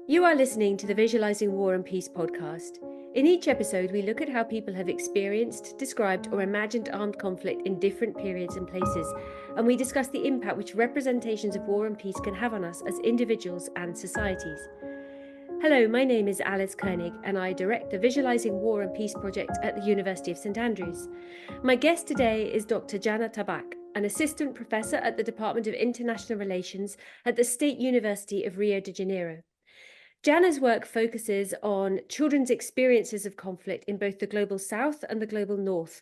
You are listening to the Visualising War and Peace podcast. In each episode, we look at how people have experienced, described, or imagined armed conflict in different periods and places, and we discuss the impact which representations of war and peace can have on us as individuals and societies. Hello, my name is Alice Koenig, and I direct the Visualising War and Peace project at the University of St Andrews. My guest today is Dr Jana Tabak, an assistant professor at the Department of International Relations at the State University of Rio de Janeiro. Jana's work focuses on children's experiences of conflict in both the global south and the global north,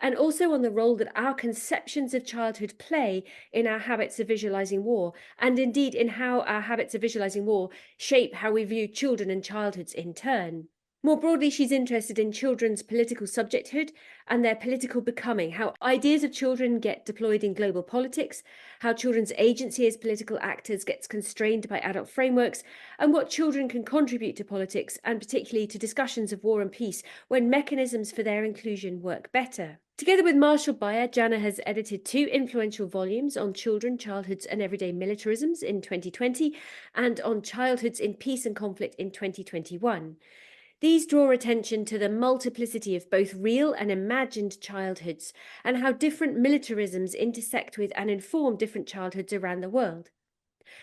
and also on the role that our conceptions of childhood play in our habits of visualizing war, and indeed in how our habits of visualizing war shape how we view children and childhoods in turn. More broadly, she's interested in children's political subjecthood and their political becoming, how ideas of children get deployed in global politics, how children's agency as political actors gets constrained by adult frameworks, and what children can contribute to politics, and particularly to discussions of war and peace, when mechanisms for their inclusion work better. Together with Marshall Bayer, Jana has edited 2 influential volumes on children, childhoods and everyday militarisms in 2020, and on childhoods in peace and conflict in 2021. These draw attention to the multiplicity of both real and imagined childhoods, and how different militarisms intersect with and inform different childhoods around the world.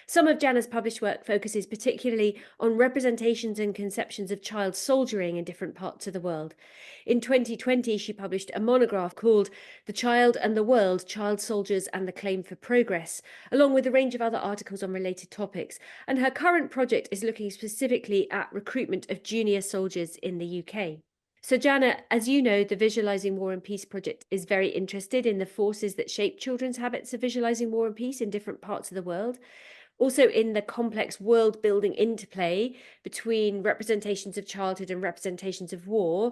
Some of Jana's published work focuses particularly on representations and conceptions of child soldiering in different parts of the world. In 2020, she published a monograph called The Child and the World, Child Soldiers and the Claim for Progress, along with a range of other articles on related topics. And her current project is looking specifically at recruitment of junior soldiers in the UK. So Jana, as you know, the Visualising War and Peace project is very interested in the forces that shape children's habits of visualising war and peace in different parts of the world. Also in the complex world-building interplay between representations of childhood and representations of war,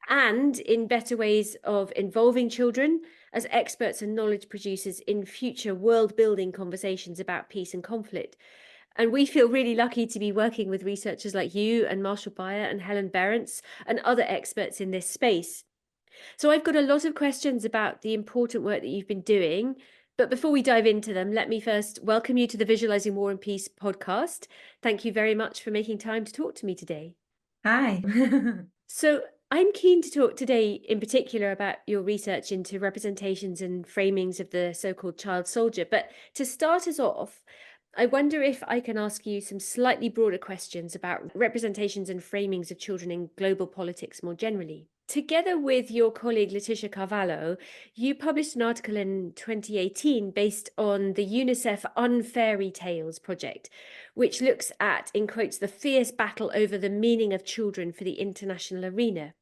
and in better ways of involving children as experts and knowledge producers in future world-building conversations about peace and conflict. And we feel really lucky to be working with researchers like you and Marshall Bayer and Helen Berents and other experts in this space. So I've got a lot of questions about the important work that you've been doing. But before we dive into them, let me first welcome you to the Visualising War and Peace podcast. Thank you very much for making time to talk to me today. Hi. So I'm keen to talk today in particular about your research into representations and framings of the so-called child soldier. But to start us off, I wonder if I can ask you some slightly broader questions about representations and framings of children in global politics more generally. Together with your colleague Letitia Carvalho, you published an article in 2018 based on the UNICEF Unfairy Tales project, which looks at, in quotes, the fierce battle over the meaning of children for the international arena.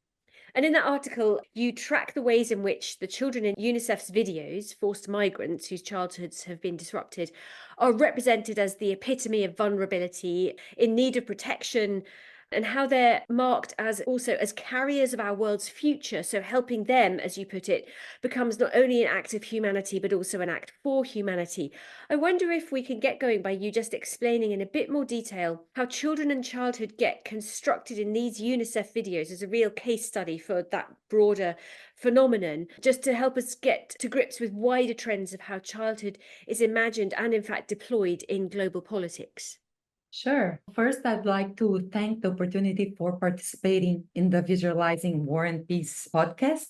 And in that article, you track the ways in which the children in UNICEF's videos, forced migrants whose childhoods have been disrupted, are represented as the epitome of vulnerability, in need of protection, and how they're marked as also as carriers of our world's future. So helping them, as you put it, becomes not only an act of humanity, but also an act for humanity. I wonder if we can get going by you just explaining in a bit more detail how children and childhood get constructed in these UNICEF videos as a real case study for that broader phenomenon, just to help us get to grips with wider trends of how childhood is imagined and in fact deployed in global politics. Sure. First, I'd like to thank the opportunity for participating in the Visualizing War and Peace podcast.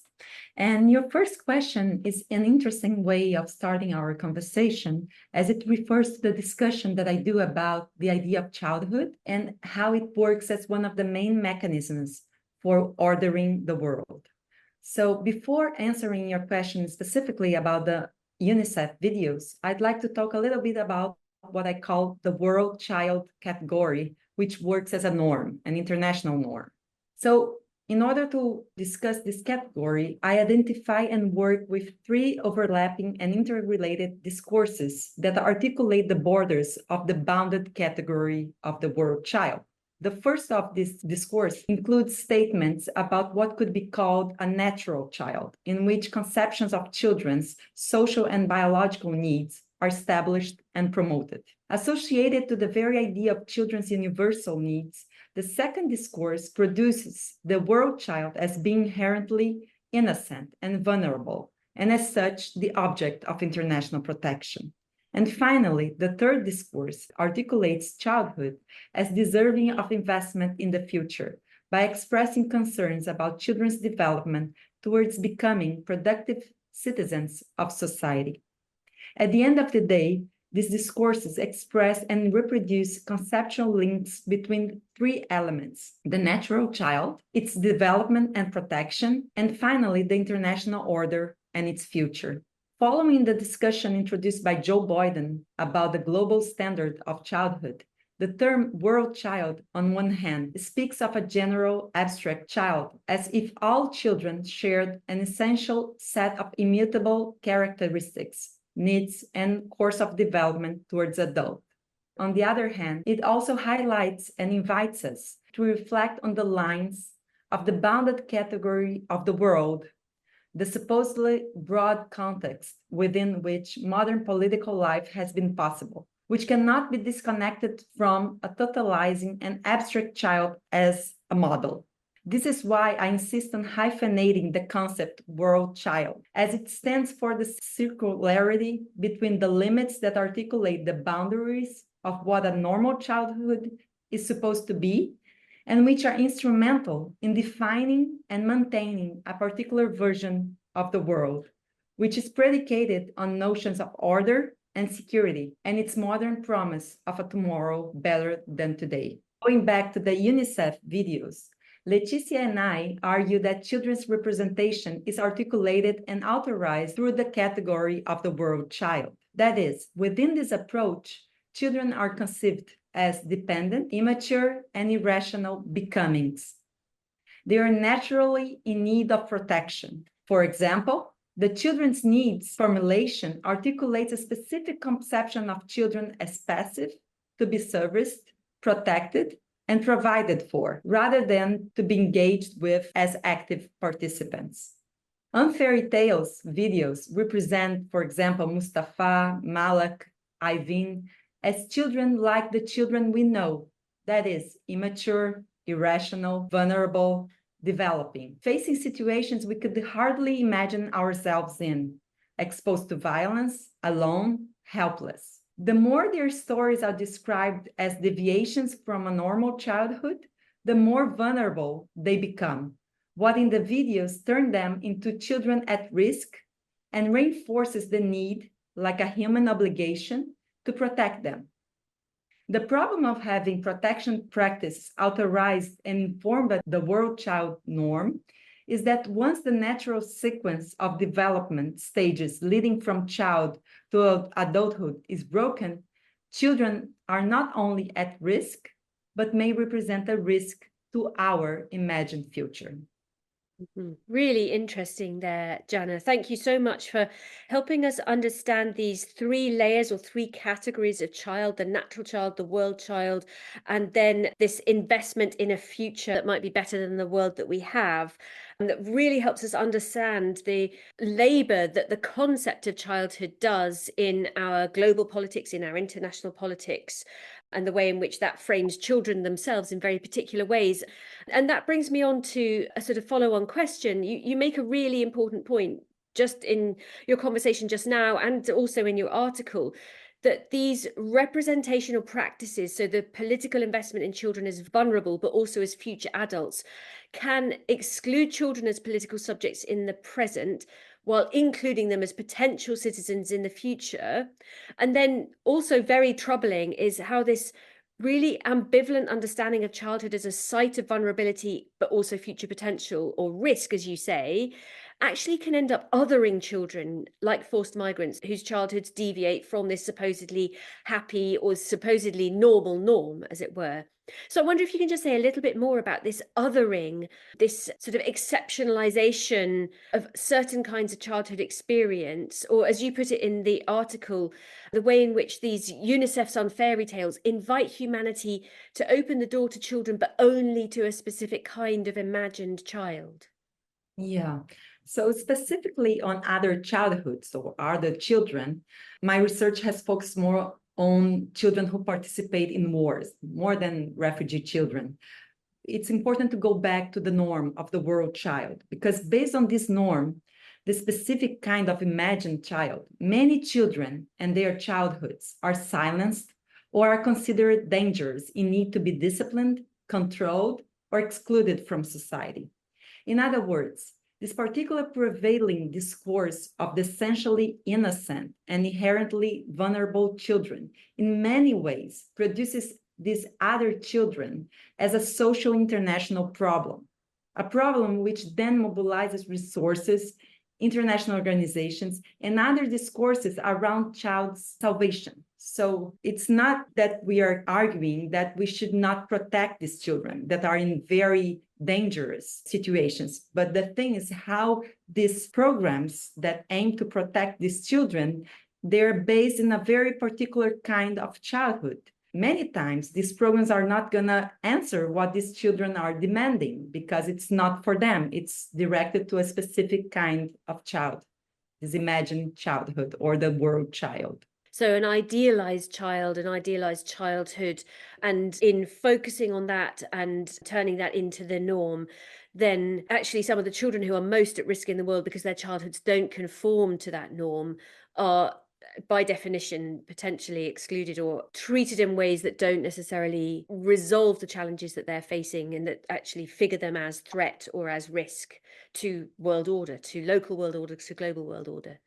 And your first question is an interesting way of starting our conversation, as it refers to the discussion that I do about the idea of childhood and how it works as one of the main mechanisms for ordering the world. So before answering your question specifically about the UNICEF videos, I'd like to talk a little bit about what I call the world child category, which works as a norm, an international norm. So in order to discuss this category, I identify and work with 3 overlapping and interrelated discourses that articulate the borders of the bounded category of the world child. The first of this discourse includes statements about what could be called a natural child, in which conceptions of children's social and biological needs are established and promoted. Associated to the very idea of children's universal needs, the second discourse produces the world child as being inherently innocent and vulnerable, and as such, the object of international protection. And finally, the third discourse articulates childhood as deserving of investment in the future by expressing concerns about children's development towards becoming productive citizens of society. At the end of the day, these discourses express and reproduce conceptual links between three elements: the natural child, its development and protection, and finally, the international order and its future. Following the discussion introduced by Joe Boyden about the global standard of childhood, the term world child, on one hand, speaks of a general abstract child, as if all children shared an essential set of immutable characteristics, needs, and course of development towards adult. On the other hand, it also highlights and invites us to reflect on the lines of the bounded category of the world, the supposedly broad context within which modern political life has been possible, which cannot be disconnected from a totalizing and abstract child as a model. This is why I insist on hyphenating the concept world child, as it stands for the circularity between the limits that articulate the boundaries of what a normal childhood is supposed to be, and which are instrumental in defining and maintaining a particular version of the world, which is predicated on notions of order and security, and its modern promise of a tomorrow better than today. Going back to the UNICEF videos, Leticia and I argue that children's representation is articulated and authorized through the category of the world child. That is, within this approach, children are conceived as dependent, immature, and irrational becomings. They are naturally in need of protection. For example, the children's needs formulation articulates a specific conception of children as passive, to be serviced, protected, and provided for, rather than to be engaged with as active participants. Unfairy Tales videos represent, for example, Mustafa, Malak, Ivin, as children like the children we know, that is, immature, irrational, vulnerable, developing, facing situations we could hardly imagine ourselves in, exposed to violence, alone, helpless. The more their stories are described as deviations from a normal childhood, the more vulnerable they become, what in the videos turn them into children at risk and reinforces the need, like a human obligation, to protect them. The problem of having protection practice authorized and informed by the world child norm is that once the natural sequence of development stages leading from child to adulthood is broken, children are not only at risk, but may represent a risk to our imagined future. Really interesting there, Jana. Thank you so much for helping us understand these three layers or three categories of child: the natural child, the world child, and then this investment in a future that might be better than the world that we have. And that really helps us understand the labor that the concept of childhood does in our global politics, in our international politics, and the way in which that frames children themselves in very particular ways. And that brings me on to a sort of follow-on question. You make a really important point just in your conversation just now, and also in your article, that these representational practices, so the political investment in children as vulnerable, but also as future adults, can exclude children as political subjects in the present, while including them as potential citizens in the future. And then also very troubling is how this really ambivalent understanding of childhood as a site of vulnerability, but also future potential or risk, as you say, actually can end up othering children like forced migrants whose childhoods deviate from this supposedly happy or supposedly normal norm, as it were. So I wonder if you can just say a little bit more about this othering, this sort of exceptionalization of certain kinds of childhood experience, or as you put it in the article, the way in which these UNICEF's unfairy tales invite humanity to open the door to children, but only to a specific kind of imagined child. Yeah. So specifically on other childhoods or other children, my research has focused more on children who participate in wars, more than refugee children. It's important to go back to the norm of the world child, because based on this norm, the specific kind of imagined child. Many children and their childhoods are silenced or are considered dangerous in need to be disciplined, controlled, or excluded from society. In other words, this particular prevailing discourse of the essentially innocent and inherently vulnerable children in many ways produces these other children as a social international problem, a problem which then mobilizes resources, international organizations, and other discourses around child salvation. So it's not that we are arguing that we should not protect these children that are in very dangerous situations. But the thing is how these programs that aim to protect these children, they're based in a very particular kind of childhood. Many times, these programs are not going to answer what these children are demanding because it's not for them. It's directed to a specific kind of child, this imagined childhood or the world child. So an idealized child, an idealized childhood, and in focusing on that and turning that into the norm, then actually some of the children who are most at risk in the world because their childhoods don't conform to that norm are by definition potentially excluded or treated in ways that don't necessarily resolve the challenges that they're facing and that actually figure them as threat or as risk to world order, to local world order, to global world order.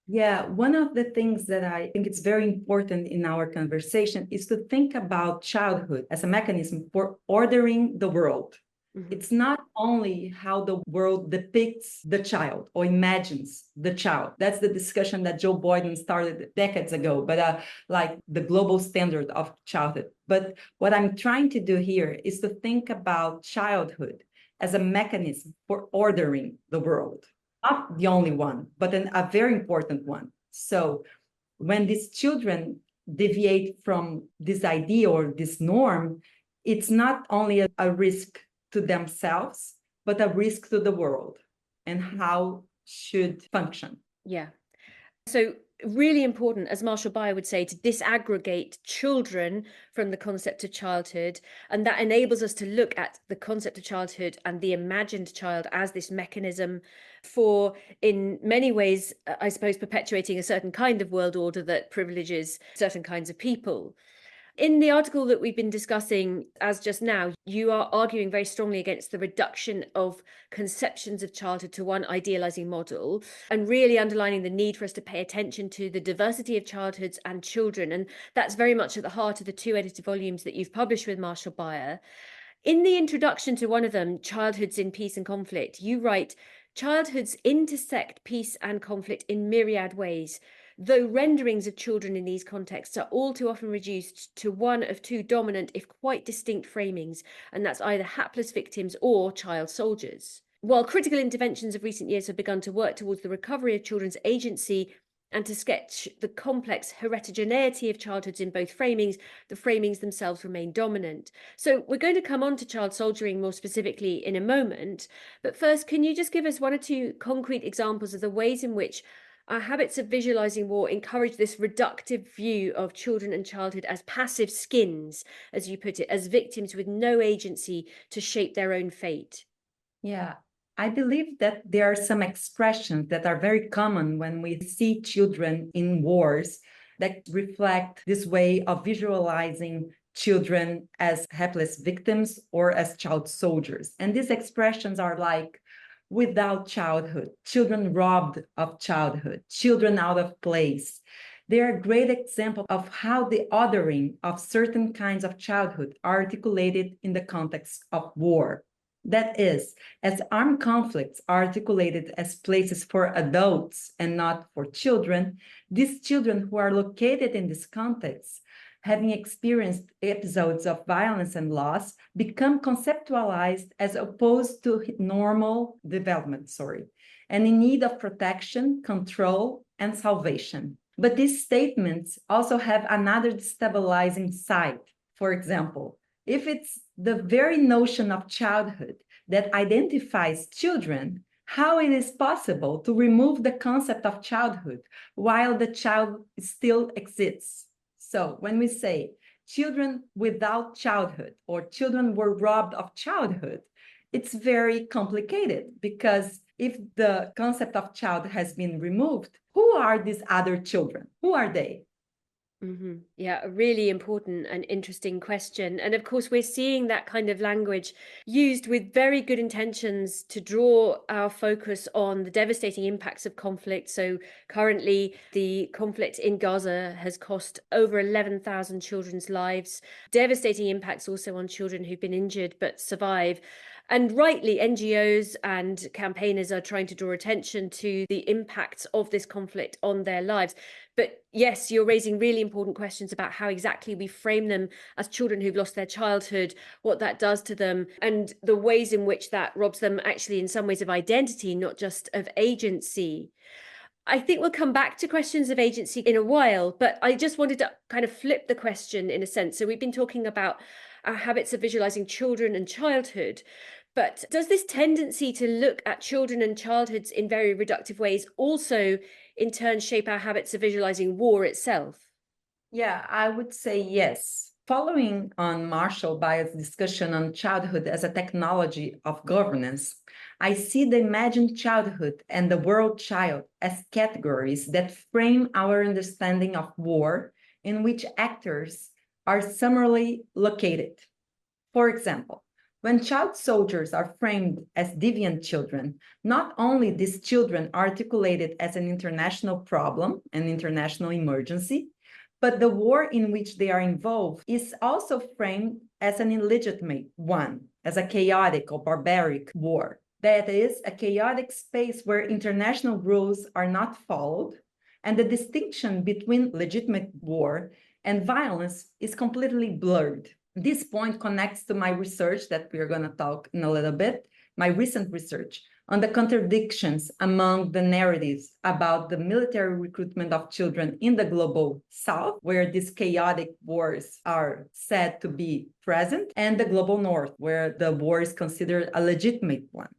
Yeah, one of the things that I think it's very important in our conversation is to think about childhood as a mechanism for ordering the world. Mm-hmm. It's not only how the world depicts the child or imagines the child. That's the discussion that Joe Boyden started decades ago, but like the global standard of childhood. But what I'm trying to do here is to think about childhood as a mechanism for ordering the world. Not the only one, but a very important one. So when these children deviate from this idea or this norm, it's not only a risk to themselves, but a risk to the world and how should function. Yeah. So really important, as Marshall Bayer would say, to disaggregate children from the concept of childhood. And that enables us to look at the concept of childhood and the imagined child as this mechanism for, in many ways, I suppose, perpetuating a certain kind of world order that privileges certain kinds of people. In the article that we've been discussing as just now, you are arguing very strongly against the reduction of conceptions of childhood to one idealizing model and really underlining the need for us to pay attention to the diversity of childhoods and children. And that's very much at the heart of the 2 edited volumes that you've published with Marshall Bayer. In the introduction to one of them, Childhoods in Peace and Conflict, you write, childhoods intersect peace and conflict in myriad ways, though renderings of children in these contexts are all too often reduced to one of two dominant, if quite distinct, framings, and that's either hapless victims or child soldiers. While critical interventions of recent years have begun to work towards the recovery of children's agency and to sketch the complex heterogeneity of childhoods in both framings, the framings themselves remain dominant. So we're going to come on to child soldiering more specifically in a moment, but first, can you just give us one or two concrete examples of the ways in which our habits of visualizing war encourage this reductive view of children and childhood as passive skins, as you put it, as victims with no agency to shape their own fate? Yeah, I believe that there are some expressions that are very common when we see children in wars that reflect this way of visualizing children as helpless victims or as child soldiers. And these expressions are like, without childhood, children robbed of childhood, children out of place. They are a great example of how the othering of certain kinds of childhood are articulated in the context of war. That is, as armed conflicts are articulated as places for adults and not for children, these children who are located in this context, having experienced episodes of violence and loss, become conceptualized as opposed to normal development, and in need of protection, control, and salvation. But these statements also have another destabilizing side. For example, if it's the very notion of childhood that identifies children, how it is possible to remove the concept of childhood while the child still exists? So when we say children without childhood or children were robbed of childhood, it's very complicated because if the concept of child has been removed, who are these other children? Who are they? Mm-hmm. Yeah, a really important and interesting question. And of course, we're seeing that kind of language used with very good intentions to draw our focus on the devastating impacts of conflict. So currently, the conflict in Gaza has cost over 11,000 children's lives, devastating impacts also on children who've been injured but survive. And rightly, NGOs and campaigners are trying to draw attention to the impacts of this conflict on their lives. But yes, you're raising really important questions about how exactly we frame them as children who've lost their childhood, what that does to them, and the ways in which that robs them actually in some ways of identity, not just of agency. I think we'll come back to questions of agency in a while, but I just wanted to kind of flip the question in a sense. So we've been talking about our habits of visualizing children and childhood, but does this tendency to look at children and childhoods in very reductive ways also in turn shape our habits of visualizing war itself? Yeah, I would say yes. Following on Marshall Byers' discussion on childhood as a technology of governance, I see the imagined childhood and the world child as categories that frame our understanding of war, in which actors are summarily located. For example, when child soldiers are framed as deviant children, not only these children are articulated as an international problem, an international emergency, but the war in which they are involved is also framed as an illegitimate one, as a chaotic or barbaric war. That is, a chaotic space where international rules are not followed, and the distinction between legitimate war and violence is completely blurred. This point connects to my research that we are going to talk in a little bit, my recent research on the contradictions among the narratives about the military recruitment of children in the global south, where these chaotic wars are said to be present, and the global north, where the war is considered a legitimate one.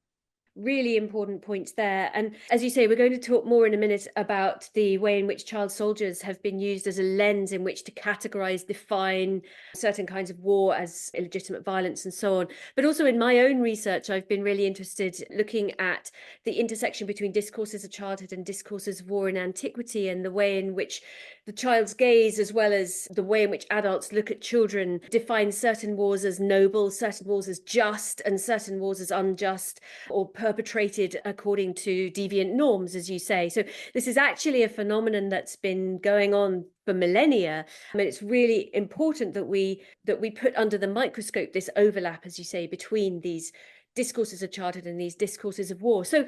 Really important points there. And as you say, we're going to talk more in a minute about the way in which child soldiers have been used as a lens in which to categorize, define certain kinds of war as illegitimate violence and so on. But also in my own research, I've been really interested looking at the intersection between discourses of childhood and discourses of war in antiquity, and the way in which the child's gaze, as well as the way in which adults look at children, define certain wars as noble, certain wars as just, and certain wars as unjust, or perpetrated according to deviant norms, as you say. So this is actually a phenomenon that's been going on for millennia. I mean, it's really important that we put under the microscope this overlap, as you say, between these discourses of childhood and these discourses of war. So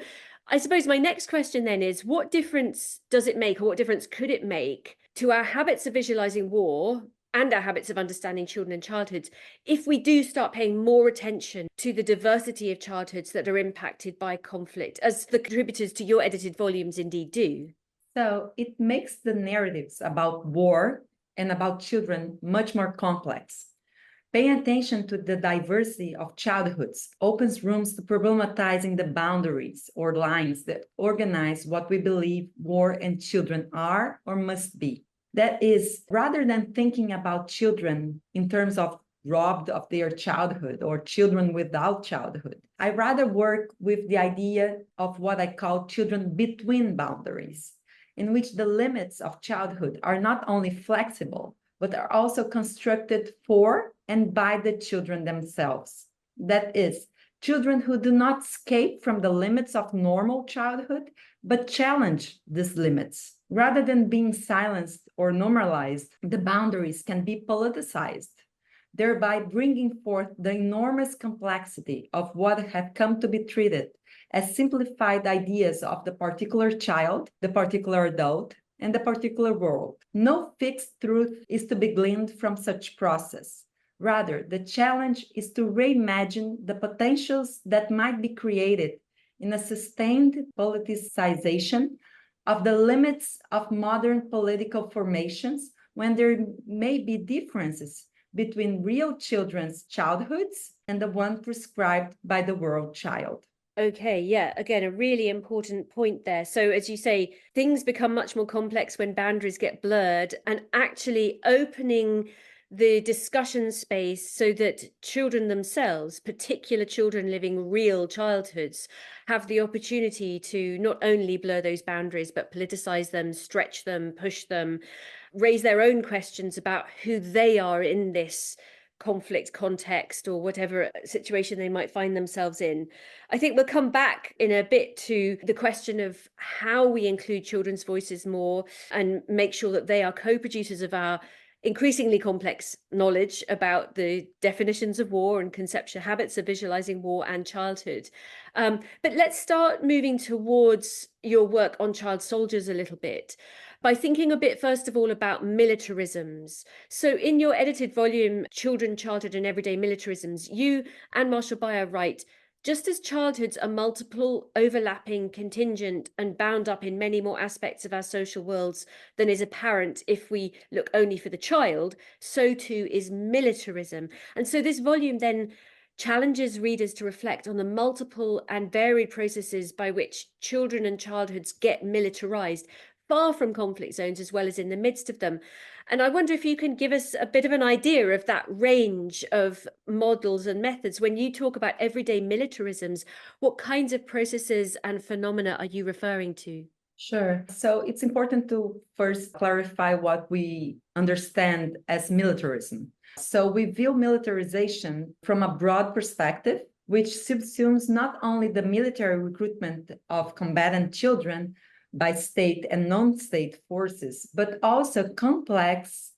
I suppose my next question then is, what difference does it make, or what difference could it make to our habits of visualizing war and our habits of understanding children and childhoods if we do start paying more attention to the diversity of childhoods that are impacted by conflict, as the contributors to your edited volumes indeed do? So it makes the narratives about war and about children much more complex. Paying attention to the diversity of childhoods opens rooms to problematizing the boundaries or lines that organize what we believe war and children are or must be. That is, rather than thinking about children in terms of robbed of their childhood or children without childhood, I rather work with the idea of what I call children between boundaries, in which the limits of childhood are not only flexible, but are also constructed for and by the children themselves. That is, children who do not escape from the limits of normal childhood, but challenge these limits. Rather than being silenced or normalized, the boundaries can be politicized, thereby bringing forth the enormous complexity of what have come to be treated as simplified ideas of the particular child, the particular adult, and the particular world. No fixed truth is to be gleaned from such process. Rather, the challenge is to reimagine the potentials that might be created in a sustained politicization of the limits of modern political formations, when there may be differences between real children's childhoods and the one prescribed by the world child. Okay, yeah, again, a really important point there. So, as you say, things become much more complex when boundaries get blurred, and actually opening the discussion space so that children themselves, particular children living real childhoods, have the opportunity to not only blur those boundaries, but politicize them, stretch them, push them, raise their own questions about who they are in this conflict context or whatever situation they might find themselves in. I think we'll come back in a bit to the question of how we include children's voices more and make sure that they are co-producers of our increasingly complex knowledge about the definitions of war and conceptual habits of visualizing war and childhood. But let's start moving towards your work on child soldiers a little bit by thinking a bit, first of all, about militarisms. So in your edited volume, Children, Childhood and Everyday Militarisms, you and Marshall Bayer write, just as childhoods are multiple, overlapping, contingent, and bound up in many more aspects of our social worlds than is apparent if we look only for the child, so too is militarism. And so this volume then challenges readers to reflect on the multiple and varied processes by which children and childhoods get militarized, far from conflict zones as well as in the midst of them. And I wonder if you can give us a bit of an idea of that range of models and methods. When you talk about everyday militarisms, what kinds of processes and phenomena are you referring to? Sure. So it's important to first clarify what we understand as militarism. So we view militarization from a broad perspective, which subsumes not only the military recruitment of combatant children by state and non-state forces, but also a complex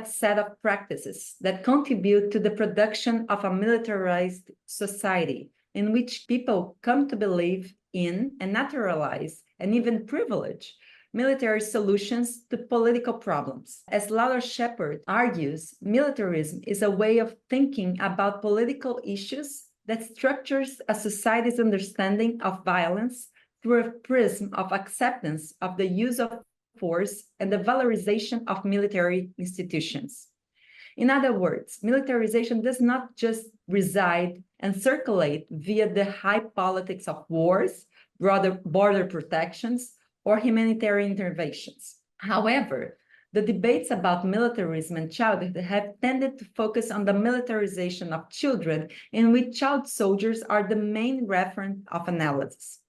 set of practices that contribute to the production of a militarized society in which people come to believe in and naturalize and even privilege military solutions to political problems. As Laura Shepard argues, militarism is a way of thinking about political issues that structures a society's understanding of violence through a prism of acceptance of the use of force and the valorization of military institutions. In other words, militarization does not just reside and circulate via the high politics of wars, border protections, or humanitarian interventions. However, the debates about militarism and childhood have tended to focus on the militarization of children, in which child soldiers are the main reference of analysis.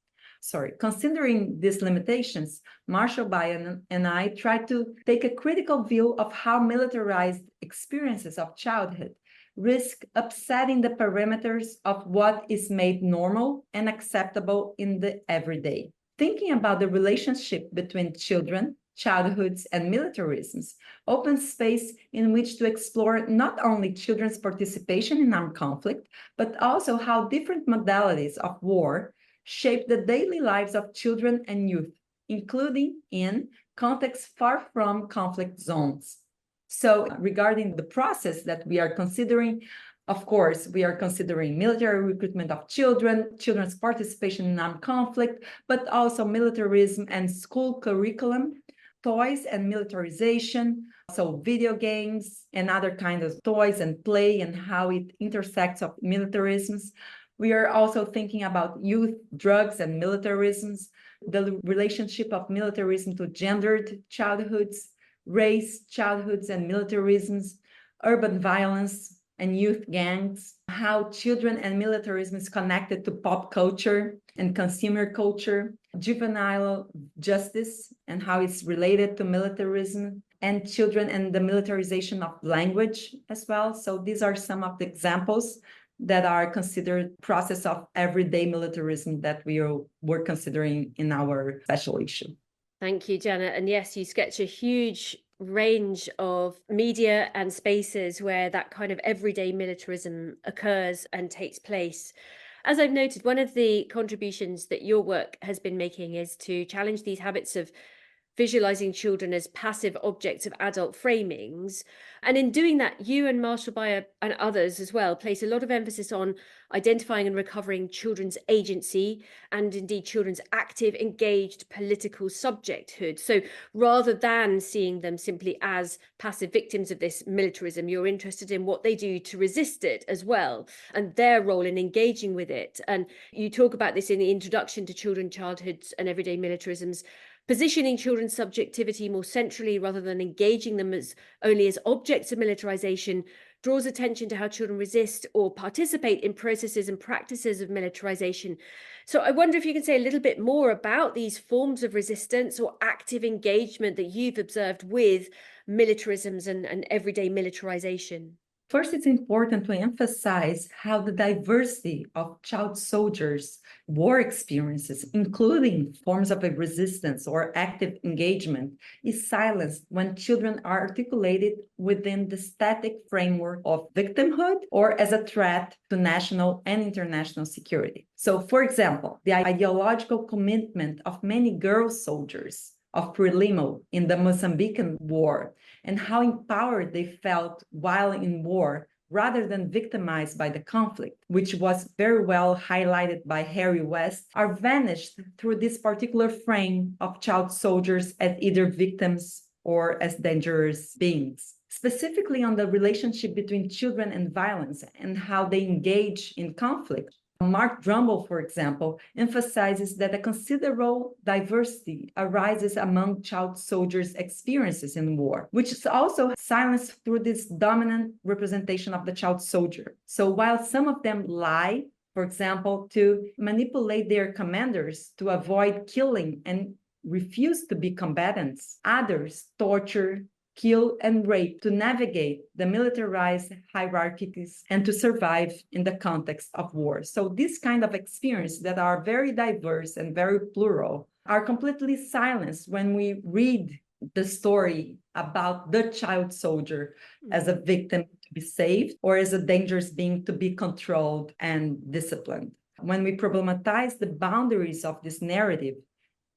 Considering these limitations, Marshall Bayer and I tried to take a critical view of how militarized experiences of childhood risk upsetting the parameters of what is made normal and acceptable in the everyday. Thinking about the relationship between children, childhoods, and militarisms opens space in which to explore not only children's participation in armed conflict, but also how different modalities of war shape the daily lives of children and youth, including in contexts far from conflict zones. So regarding the process that we are considering, of course, we are considering military recruitment of children, children's participation in armed conflict, but also militarism and school curriculum, toys and militarization, so video games and other kinds of toys and play and how it intersects of militarisms. We are also thinking about youth, drugs, and militarisms, the relationship of militarism to gendered childhoods, race, childhoods, and militarisms, urban violence, and youth gangs, how children and militarism is connected to pop culture and consumer culture, juvenile justice, and how it's related to militarism, and children and the militarization of language as well. So these are some of the examples that are considered process of everyday militarism that were considering in our special issue. Thank you, Jana. And yes, you sketch a huge range of media and spaces where that kind of everyday militarism occurs and takes place. As I've noted, one of the contributions that your work has been making is to challenge these habits of visualizing children as passive objects of adult framings. And in doing that, you and Marshall Bayer and others as well place a lot of emphasis on identifying and recovering children's agency and indeed children's active, engaged political subjecthood. So rather than seeing them simply as passive victims of this militarism, you're interested in what they do to resist it as well and their role in engaging with it. And you talk about this in the introduction to Children, Childhoods and Everyday Militarisms, Positioning children's subjectivity more centrally rather than engaging them as only as objects of militarization draws attention to how children resist or participate in processes and practices of militarization. So I wonder if you can say a little bit more about these forms of resistance or active engagement that you've observed with militarisms and everyday militarization. First, it's important to emphasize how the diversity of child soldiers' war experiences, including forms of resistance or active engagement, is silenced when children are articulated within the static framework of victimhood or as a threat to national and international security. So, for example, the ideological commitment of many girl soldiers of Frelimo in the Mozambican War, and how empowered they felt while in war rather than victimized by the conflict, which was very well highlighted by Harry West, are vanished through this particular frame of child soldiers as either victims or as dangerous beings. Specifically on the relationship between children and violence and how they engage in conflict, Mark Drummond, for example, emphasizes that a considerable diversity arises among child soldiers' experiences in war, which is also silenced through this dominant representation of the child soldier. So while some of them lie, for example, to manipulate their commanders to avoid killing and refuse to be combatants, others torture, kill, and rape to navigate the militarized hierarchies and to survive in the context of war. So these kind of experiences that are very diverse and very plural are completely silenced when we read the story about the child soldier as a victim to be saved or as a dangerous being to be controlled and disciplined. When we problematize the boundaries of this narrative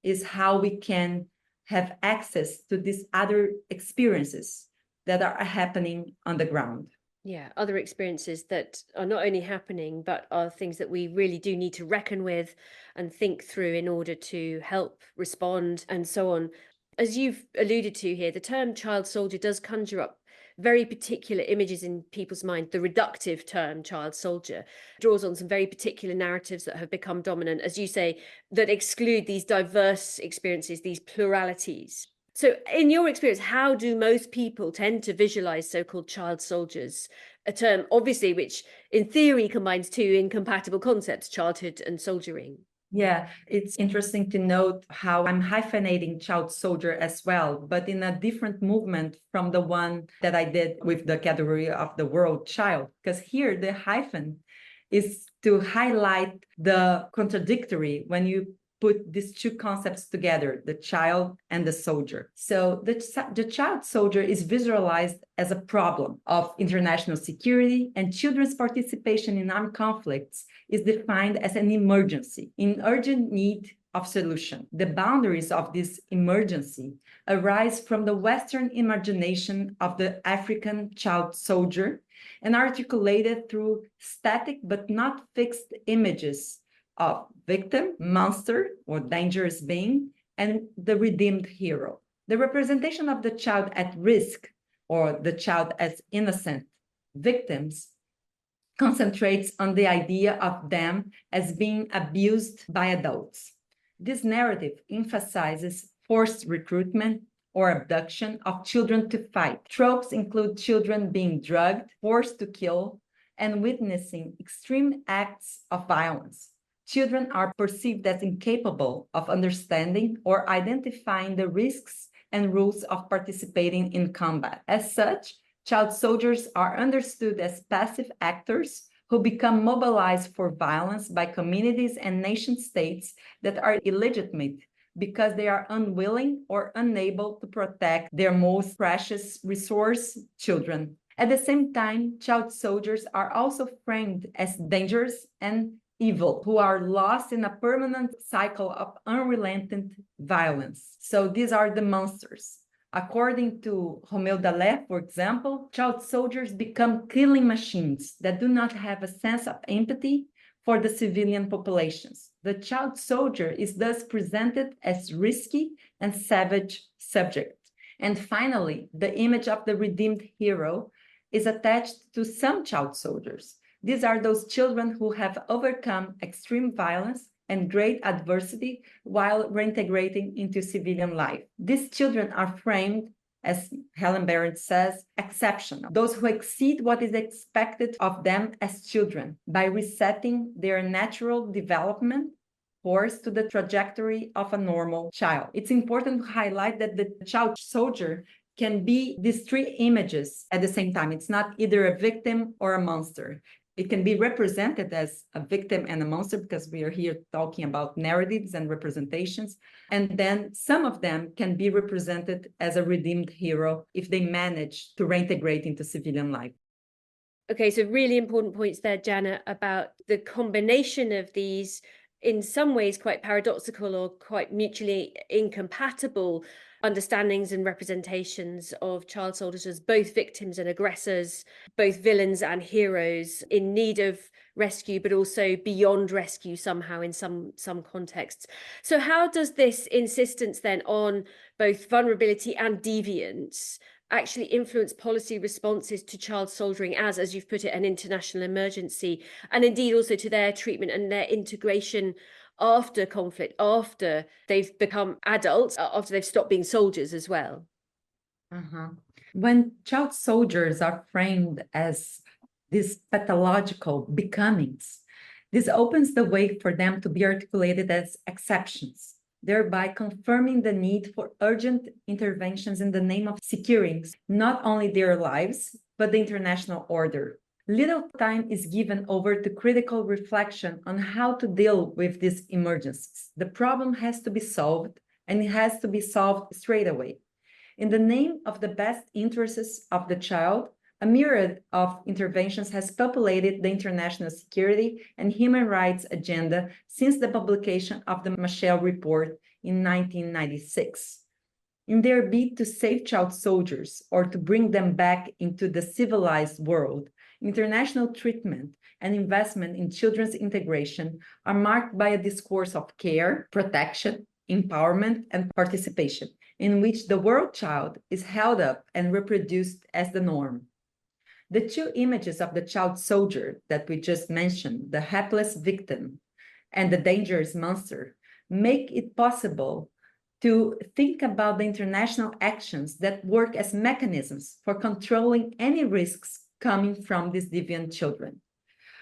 is how we can have access to these other experiences that are happening on the ground. Yeah, other experiences that are not only happening, but are things that we really do need to reckon with and think through in order to help respond and so on. As you've alluded to here, the term child soldier does conjure up very particular images in people's mind. The reductive term child soldier draws on some very particular narratives that have become dominant, as you say, that exclude these diverse experiences, these pluralities. So in your experience, how do most people tend to visualize so-called child soldiers, a term obviously which in theory combines two incompatible concepts, childhood and soldiering? Yeah, it's interesting to note how I'm hyphenating child soldier as well, but in a different movement from the one that I did with the category of the world child, because here the hyphen is to highlight the contradictory when you put these two concepts together, the child and the soldier. So the child soldier is visualized as a problem of international security, and children's participation in armed conflicts is defined as an emergency in urgent need of solution. The boundaries of this emergency arise from the Western imagination of the African child soldier and articulated through static but not fixed images of victim, monster, or dangerous being, and the redeemed hero. The representation of the child at risk, or the child as innocent victims, concentrates on the idea of them as being abused by adults. This narrative emphasizes forced recruitment or abduction of children to fight. Tropes include children being drugged, forced to kill, and witnessing extreme acts of violence. Children are perceived as incapable of understanding or identifying the risks and rules of participating in combat. As such, child soldiers are understood as passive actors who become mobilized for violence by communities and nation states that are illegitimate because they are unwilling or unable to protect their most precious resource, children. At the same time, child soldiers are also framed as dangerous and evil, who are lost in a permanent cycle of unrelenting violence. So these are the monsters. According to Romeu Dallaire, for example, child soldiers become killing machines that do not have a sense of empathy for the civilian populations. The child soldier is thus presented as risky and savage subject. And finally, the image of the redeemed hero is attached to some child soldiers. These are those children who have overcome extreme violence and great adversity while reintegrating into civilian life. These children are framed, as Helen Barrett says, exceptional. Those who exceed what is expected of them as children by resetting their natural development course to the trajectory of a normal child. It's important to highlight that the child soldier can be these three images at the same time. It's not either a victim or a monster. It can be represented as a victim and a monster because we are here talking about narratives and representations. And then some of them can be represented as a redeemed hero if they manage to reintegrate into civilian life. Okay, so really important points there, Jana, about the combination of these, in some ways quite paradoxical or quite mutually incompatible understandings and representations of child soldiers as both victims and aggressors, both villains and heroes in need of rescue, but also beyond rescue somehow in some contexts. So how does this insistence then on both vulnerability and deviance actually influence policy responses to child soldiering as you've put it, an international emergency, and indeed also to their treatment and their integration after conflict, after they've become adults, after they've stopped being soldiers as well? When child soldiers are framed as these pathological becomings, this opens the way for them to be articulated as exceptions, thereby confirming the need for urgent interventions in the name of securing not only their lives, but the international order. Little time is given over to critical reflection on how to deal with these emergencies. The problem has to be solved, and it has to be solved straight away. In the name of the best interests of the child, a myriad of interventions has populated the international security and human rights agenda since the publication of the Michel Report in 1996. In their bid to save child soldiers or to bring them back into the civilized world, international treatment and investment in children's integration are marked by a discourse of care, protection, empowerment, and participation, in which the world child is held up and reproduced as the norm. The two images of the child soldier that we just mentioned, the hapless victim and the dangerous monster, make it possible to think about the international actions that work as mechanisms for controlling any risks coming from these deviant children.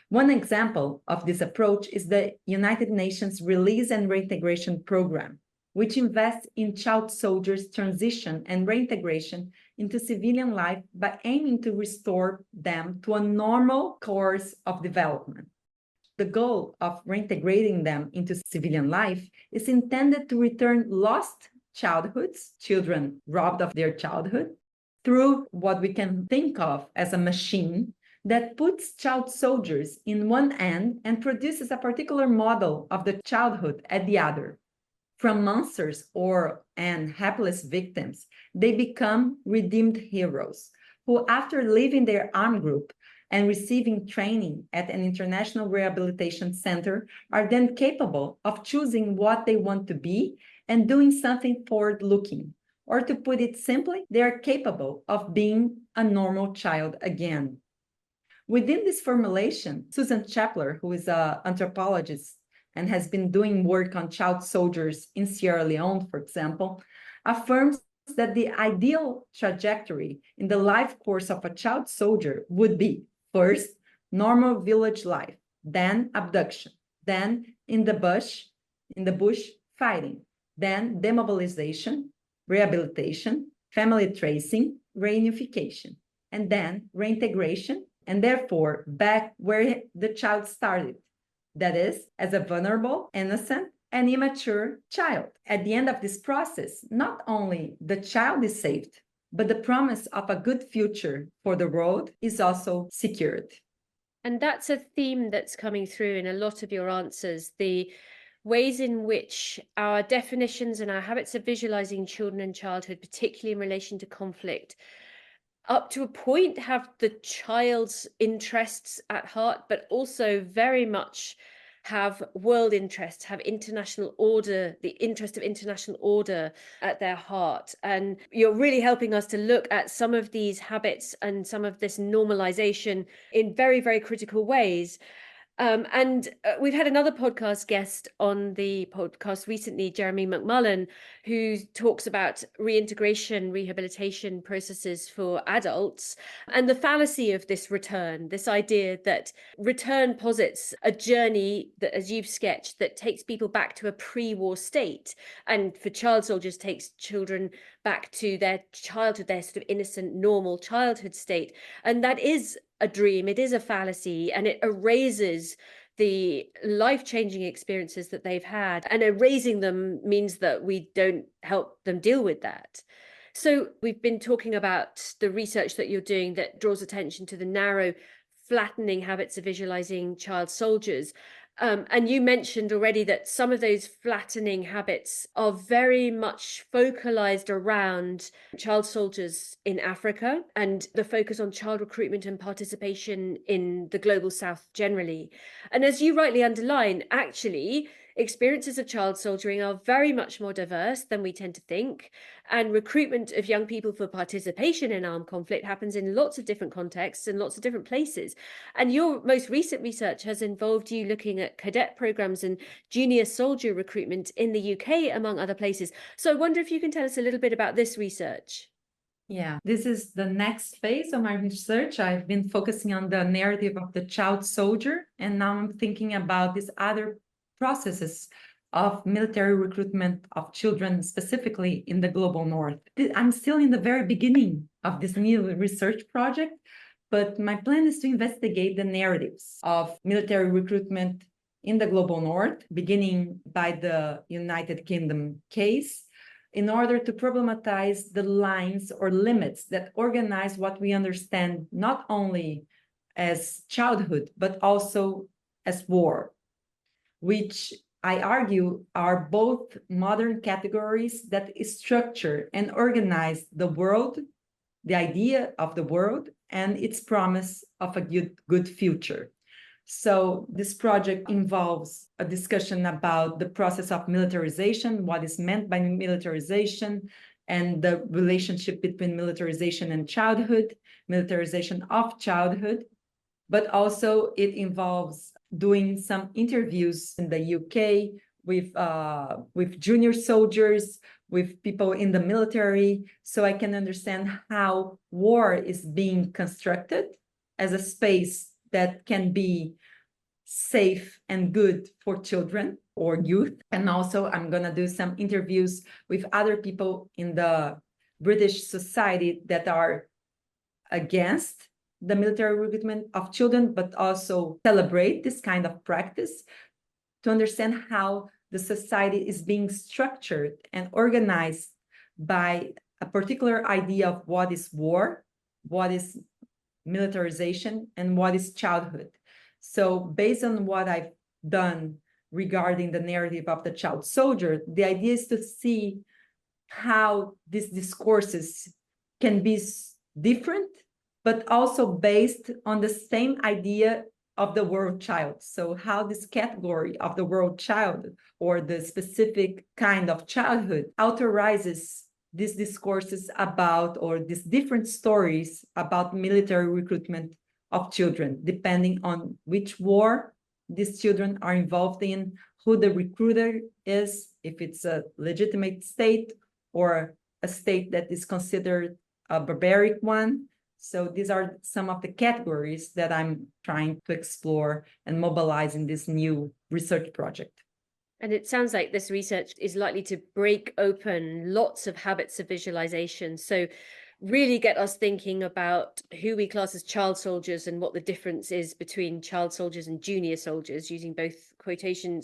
One example of this approach is the United Nations Release and Reintegration Program, which invests in child soldiers' transition and reintegration into civilian life by aiming to restore them to a normal course of development. The goal of reintegrating them into civilian life is intended to return lost childhoods, children robbed of their childhood, through what we can think of as a machine that puts child soldiers in one end and produces a particular model of the childhood at the other. From monsters and hapless victims, they become redeemed heroes who, after leaving their armed group and receiving training at an international rehabilitation center, are then capable of choosing what they want to be and doing something forward-looking. Or to put it simply, they are capable of being a normal child again. Within this formulation, Susan Chapler, who is an anthropologist and has been doing work on child soldiers in Sierra Leone, for example, affirms that the ideal trajectory in the life course of a child soldier would be, first, normal village life, then abduction, then in the bush, fighting, then demobilization, rehabilitation, family tracing, reunification, and then reintegration, and therefore back where the child started, that is, as a vulnerable, innocent, and immature child. At the end of this process, not only the child is saved, but the promise of a good future for the world is also secured. And that's a theme that's coming through in a lot of your answers, the ways in which our definitions and our habits of visualizing children and childhood, particularly in relation to conflict, up to a point have the child's interests at heart, but also very much have world interests, have international order, the interest of international order at their heart. And you're really helping us to look at some of these habits and some of this normalization in very, very critical ways. We've had another podcast guest on the podcast recently, Jeremy McMullen, who talks about reintegration, rehabilitation processes for adults, and the fallacy of this return, this idea that return posits a journey that, as you've sketched, that takes people back to a pre-war state, and for child soldiers takes children back to their childhood, their sort of innocent, normal childhood state. And that is a dream, it is a fallacy, and it erases the life-changing experiences that they've had, and erasing them means that we don't help them deal with that. So we've been talking about the research that you're doing that draws attention to the narrow flattening habits of visualizing child soldiers. And you mentioned already that some of those flattening habits are very much focalized around child soldiers in Africa and the focus on child recruitment and participation in the global South generally. And as you rightly underline, actually, experiences of child soldiering are very much more diverse than we tend to think. And recruitment of young people for participation in armed conflict happens in lots of different contexts and lots of different places. And your most recent research has involved you looking at cadet programs and junior soldier recruitment in the UK, among other places. So I wonder if you can tell us a little bit about this research. Yeah, this is the next phase of my research. I've been focusing on the narrative of the child soldier, and now I'm thinking about these other processes of military recruitment of children, specifically in the global north. I'm still in the very beginning of this new research project, but my plan is to investigate the narratives of military recruitment in the global north, beginning by the United Kingdom case, in order to problematize the lines or limits that organize what we understand not only as childhood, but also as war, which I argue are both modern categories that structure and organize the world, the idea of the world, and its promise of a good future. So this project involves a discussion about the process of militarization, what is meant by militarization, and the relationship between militarization and childhood, militarization of childhood. But also it involves doing some interviews in the UK with junior soldiers, with people in the military, so I can understand how war is being constructed as a space that can be safe and good for children or youth. And also I'm going to do some interviews with other people in the British society that are against the military recruitment of children, but also celebrate this kind of practice, to understand how the society is being structured and organized by a particular idea of what is war, what is militarization, and what is childhood. So based on what I've done regarding the narrative of the child soldier, the idea is to see how these discourses can be different, but also based on the same idea of the world child. So how this category of the world child, or the specific kind of childhood, authorizes these discourses about, or these different stories about military recruitment of children, depending on which war these children are involved in, who the recruiter is, if it's a legitimate state or a state that is considered a barbaric one. So these are some of the categories that I'm trying to explore and mobilize in this new research project. And it sounds like this research is likely to break open lots of habits of visualization. So really get us thinking about who we class as child soldiers and what the difference is between child soldiers and junior soldiers, using both quotation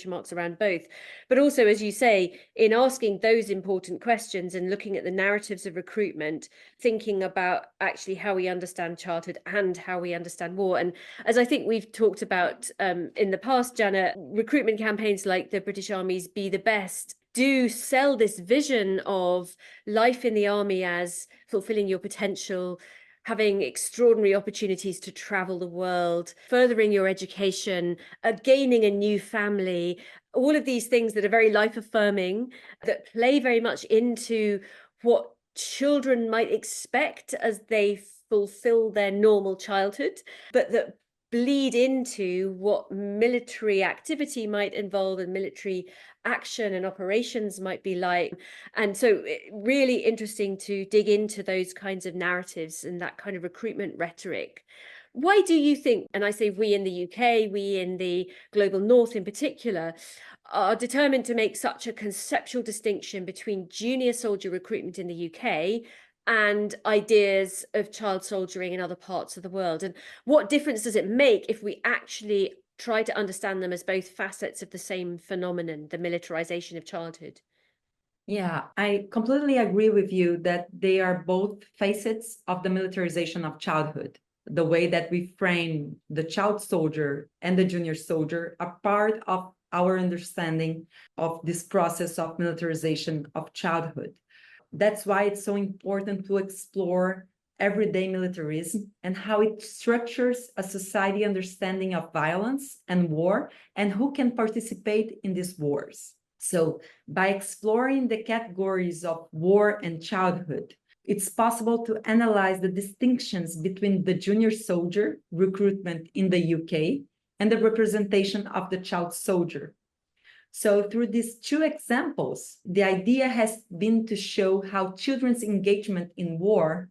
marks around both. But also, as you say, in asking those important questions and looking at the narratives of recruitment, thinking about actually how we understand childhood and how we understand war. And as I think we've talked about in the past, Jana, recruitment campaigns like the British Army's Be the Best do sell this vision of life in the army as fulfilling your potential, having extraordinary opportunities to travel the world, furthering your education, gaining a new family, all of these things that are very life affirming, that play very much into what children might expect as they fulfill their normal childhood, but that bleed into what military activity might involve and military action and operations might be like. And so really interesting to dig into those kinds of narratives and that kind of recruitment rhetoric. Why do you think, and I say we in the UK, we in the global north in particular, are determined to make such a conceptual distinction between junior soldier recruitment in the UK and ideas of child soldiering in other parts of the world? And what difference does it make if we actually try to understand them as both facets of the same phenomenon, the militarization of childhood? Yeah, I completely agree with you that they are both facets of the militarization of childhood. The way that we frame the child soldier and the junior soldier are part of our understanding of this process of militarization of childhood. That's why it's so important to explore everyday militarism and how it structures a society understanding of violence and war and who can participate in these wars. So by exploring the categories of war and childhood, it's possible to analyze the distinctions between the junior soldier recruitment in the UK and the representation of the child soldier. So through these two examples, the idea has been to show how children's engagement in war,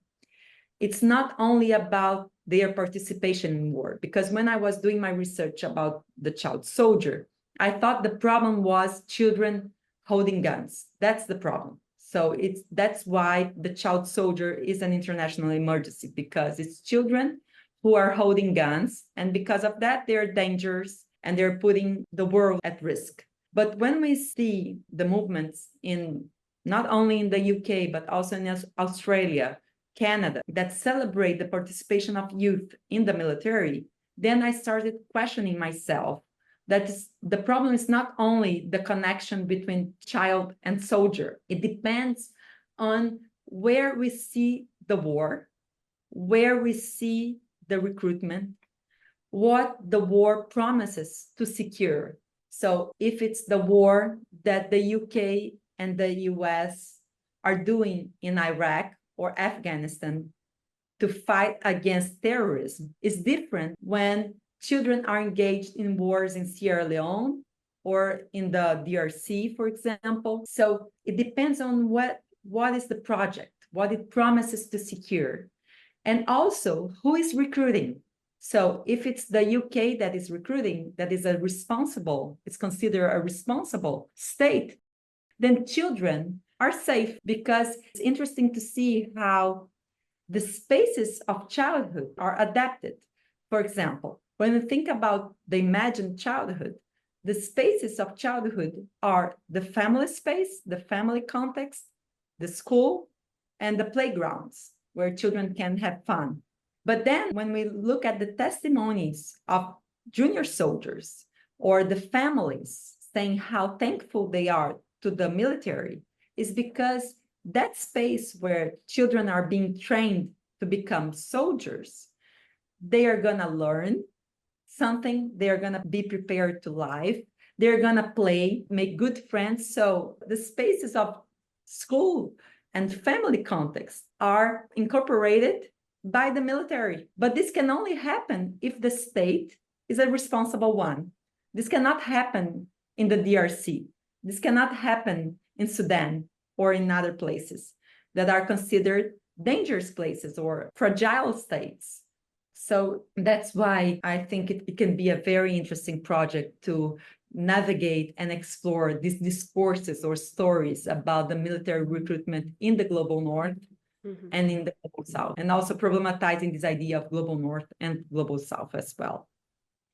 it's not only about their participation in war, because when I was doing my research about the child soldier, I thought the problem was children holding guns. That's the problem. So that's why the child soldier is an international emergency, because it's children who are holding guns, and because of that, they're dangerous and they're putting the world at risk. But when we see the movements in not only in the UK, but also in Australia, Canada, that celebrate the participation of youth in the military, then I started questioning myself that the problem is not only the connection between child and soldier. It depends on where we see the war, where we see the recruitment, what the war promises to secure. So if it's the war that the UK and the US are doing in Iraq or Afghanistan to fight against terrorism, is different when children are engaged in wars in Sierra Leone or in the DRC, for example. So it depends on what is the project, what it promises to secure, and also who is recruiting. So if it's the UK that is recruiting, that is it's considered a responsible state, then children are safe, because it's interesting to see how the spaces of childhood are adapted. For example, when we think about the imagined childhood, the spaces of childhood are the family space, the family context, the school, and the playgrounds where children can have fun. But then when we look at the testimonies of junior soldiers or the families saying how thankful they are to the military, is because that space where children are being trained to become soldiers, they are going to learn something, they're going to be prepared to life, they're going to play, make good friends. So the spaces of school and family context are incorporated by the military. But this can only happen if the state is a responsible one. This cannot happen in the DRC. This cannot happen in Sudan or in other places that are considered dangerous places or fragile states. So that's why I think it can be a very interesting project to navigate and explore these discourses or stories about the military recruitment in the global north and in the global south, and also problematizing this idea of global north and global south as well.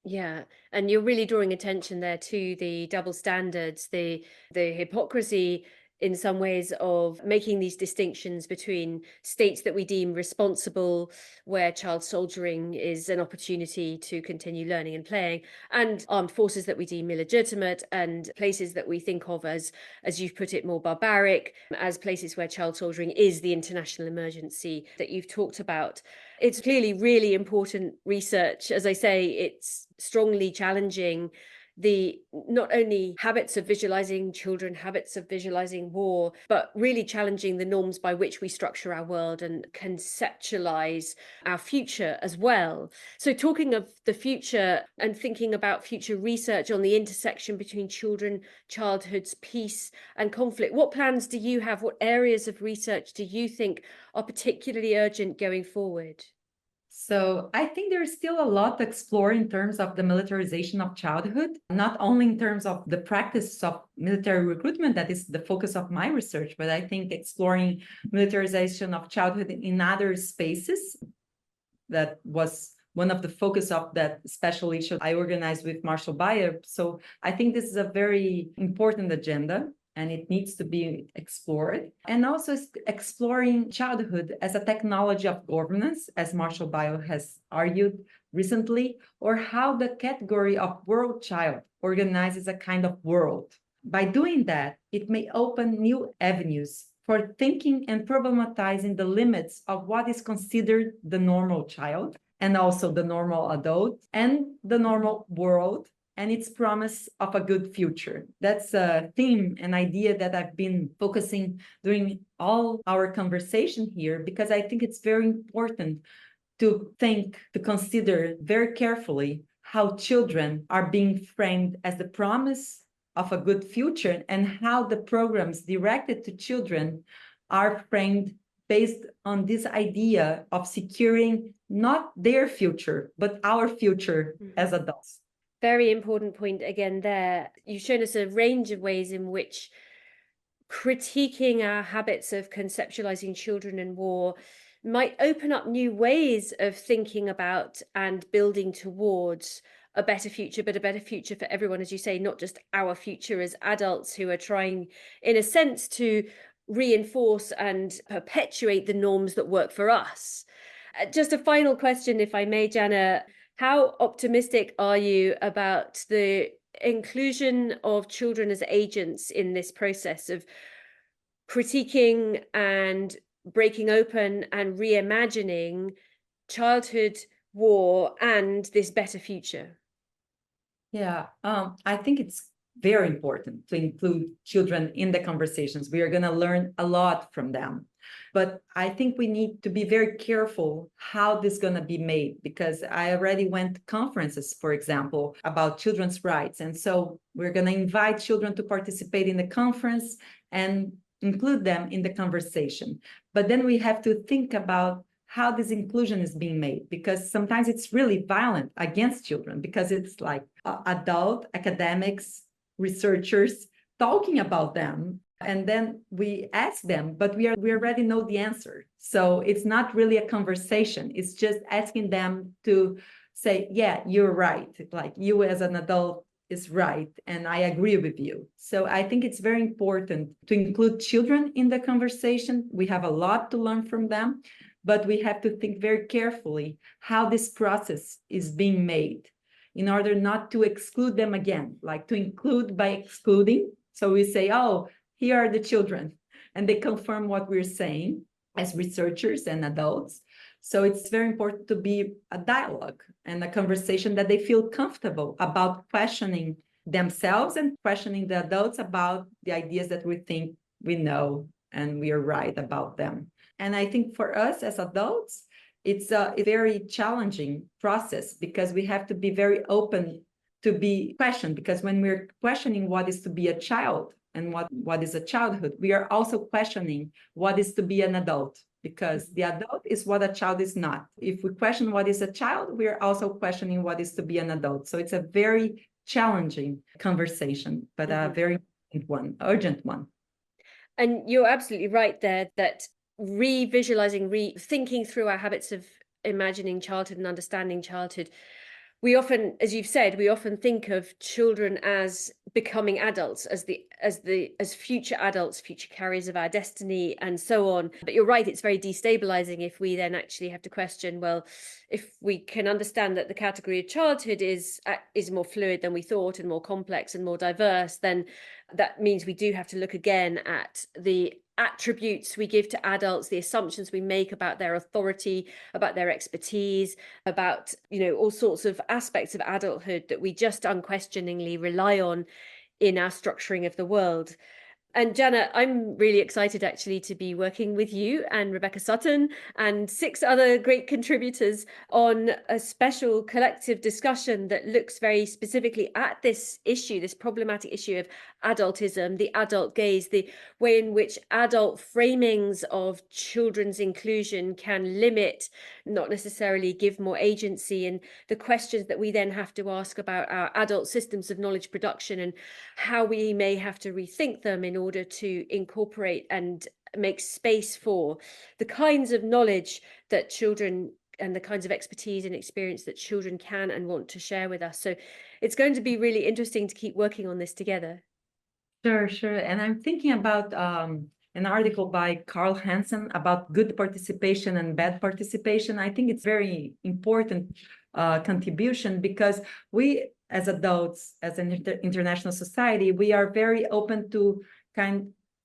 Yeah, and you're really drawing attention there to the double standards, the hypocrisy in some ways of making these distinctions between states that we deem responsible, where child soldiering is an opportunity to continue learning and playing, and armed forces that we deem illegitimate, and places that we think of as you've put it, more barbaric, as places where child soldiering is the international emergency that you've talked about. It's clearly really important research. As I say, it's strongly challenging the not only habits of visualizing children, habits of visualizing war, but really challenging the norms by which we structure our world and conceptualize our future as well. So talking of the future and thinking about future research on the intersection between children, childhoods, peace and conflict, what plans do you have? What areas of research do you think are particularly urgent going forward? So I think there's still a lot to explore in terms of the militarization of childhood, not only in terms of the practice of military recruitment, that is the focus of my research, but I think exploring militarization of childhood in other spaces. That was one of the focus of that special issue I organized with Marshall Bayer. So I think this is a very important agenda, and it needs to be explored. And also exploring childhood as a technology of governance, as Marshall Bayer has argued recently, or how the category of world child organizes a kind of world. By doing that, it may open new avenues for thinking and problematizing the limits of what is considered the normal child, and also the normal adult, and the normal world, and its promise of a good future. That's a theme, an idea that I've been focusing during all our conversation here, because I think it's very important to think, to consider very carefully how children are being framed as the promise of a good future, and how the programs directed to children are framed based on this idea of securing not their future, but our future as adults. Very important point again there. You've shown us a range of ways in which critiquing our habits of conceptualizing children in war might open up new ways of thinking about and building towards a better future, but a better future for everyone, as you say, not just our future as adults who are trying, in a sense, to reinforce and perpetuate the norms that work for us. Just a final question, if I may, Jana. How optimistic are you about the inclusion of children as agents in this process of critiquing and breaking open and reimagining childhood, war, and this better future? Yeah, I think it's very important to include children in the conversations. We are going to learn a lot from them. But I think we need to be very careful how this is going to be made, because I already went to conferences, for example, about children's rights. And so we're going to invite children to participate in the conference and include them in the conversation. But then we have to think about how this inclusion is being made, because sometimes it's really violent against children, because it's like adult academics, researchers talking about them. And then we ask them, but we already know the answer. So it's not really a conversation. It's just asking them to say, yeah, you're right. Like, you as an adult is right, and I agree with you. So I think it's very important to include children in the conversation. We have a lot to learn from them, but we have to think very carefully how this process is being made in order not to exclude them again, like to include by excluding. So we say, oh, here are the children, and they confirm what we're saying as researchers and adults. So it's very important to be a dialogue and a conversation that they feel comfortable about questioning themselves and questioning the adults about the ideas that we think we know and we are right about them. And I think for us as adults, it's a very challenging process, because we have to be very open to be questioned, because when we're questioning what is to be a child and what is a childhood, we are also questioning what is to be an adult, because the adult is what a child is not. If we question what is a child, we are also questioning what is to be an adult. So it's a very challenging conversation, but a very important one, urgent one. And you're absolutely right there, that revisualizing, rethinking through our habits of imagining childhood and understanding childhood, we often, as you've said, we often think of children as becoming adults, as future adults, future carriers of our destiny, and so on. But you're right, it's very destabilizing if we then actually have to question, well, if we can understand that the category of childhood is more fluid than we thought, and more complex and more diverse, then that means we do have to look again at the attributes we give to adults, the assumptions we make about their authority, about their expertise, about, all sorts of aspects of adulthood that we just unquestioningly rely on in our structuring of the world. And Jana, I'm really excited actually to be working with you and Rebecca Sutton and 6 other great contributors on a special collective discussion that looks very specifically at this issue, this problematic issue of adultism, the adult gaze, the way in which adult framings of children's inclusion can limit, not necessarily give more agency, and the questions that we then have to ask about our adult systems of knowledge production and how we may have to rethink them in order to incorporate and make space for the kinds of knowledge that children and the kinds of expertise and experience that children can and want to share with us. So it's going to be really interesting to keep working on this together. Sure. And I'm thinking about an article by Carl Hansen about good participation and bad participation. I think it's very important contribution because we, as adults, as an international society, we are very open to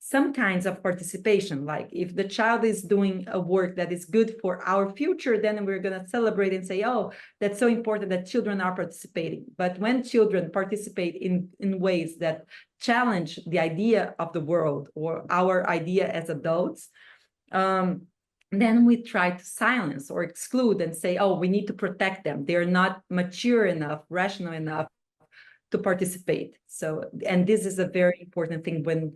some kinds of participation. Like if the child is doing a work that is good for our future, then we're going to celebrate and say, oh, that's so important that children are participating. But when children participate in ways that challenge the idea of the world or our idea as adults, then we try to silence or exclude and say, oh, we need to protect them. They're not mature enough, rational enough to participate. So, and this is a very important thing when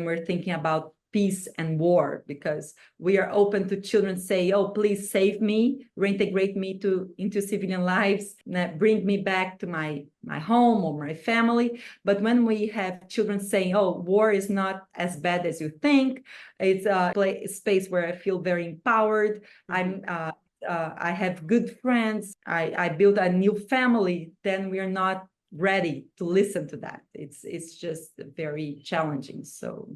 we're thinking about peace and war, because we are open to children say, oh, please save me, reintegrate me into civilian lives, bring me back to my home or my family. But when we have children saying, oh, war is not as bad as you think, it's a space where I feel very empowered, I have good friends, I built a new family, then we are not ready to listen to that. It's just very challenging. So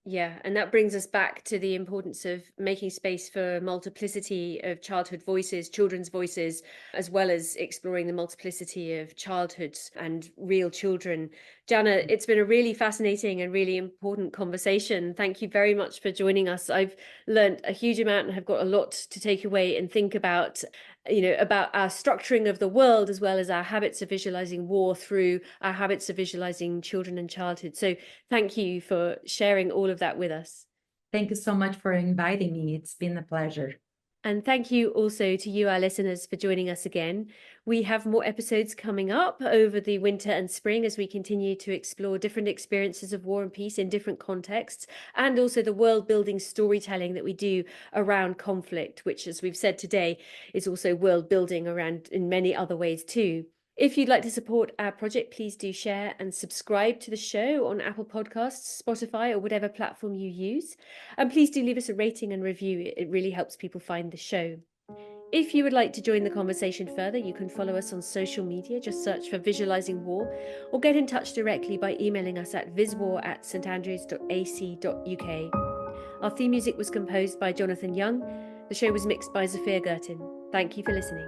yeah, and that brings us back to the importance of making space for multiplicity of childhood voices, children's voices, as well as exploring the multiplicity of childhoods and real children. Jana, it's been a really fascinating and really important conversation. Thank you very much for joining us. I've learned a huge amount and have got a lot to take away and think about, about our structuring of the world, as well as our habits of visualizing war through our habits of visualizing children and childhood. So thank you for sharing all of that with us. Thank you so much for inviting me. It's been a pleasure. And thank you also to you, our listeners, for joining us again. We have more episodes coming up over the winter and spring as we continue to explore different experiences of war and peace in different contexts, and also the world-building storytelling that we do around conflict, which, as we've said today, is also world-building around in many other ways too. If you'd like to support our project, please do share and subscribe to the show on Apple Podcasts, Spotify, or whatever platform you use. And please do leave us a rating and review. It really helps people find the show. If you would like to join the conversation further, you can follow us on social media. Just search for Visualizing War, or get in touch directly by emailing us at viswar@standrews.ac.uk. Our theme music was composed by Jonathan Young. The show was mixed by Zafir Gertin. Thank you for listening.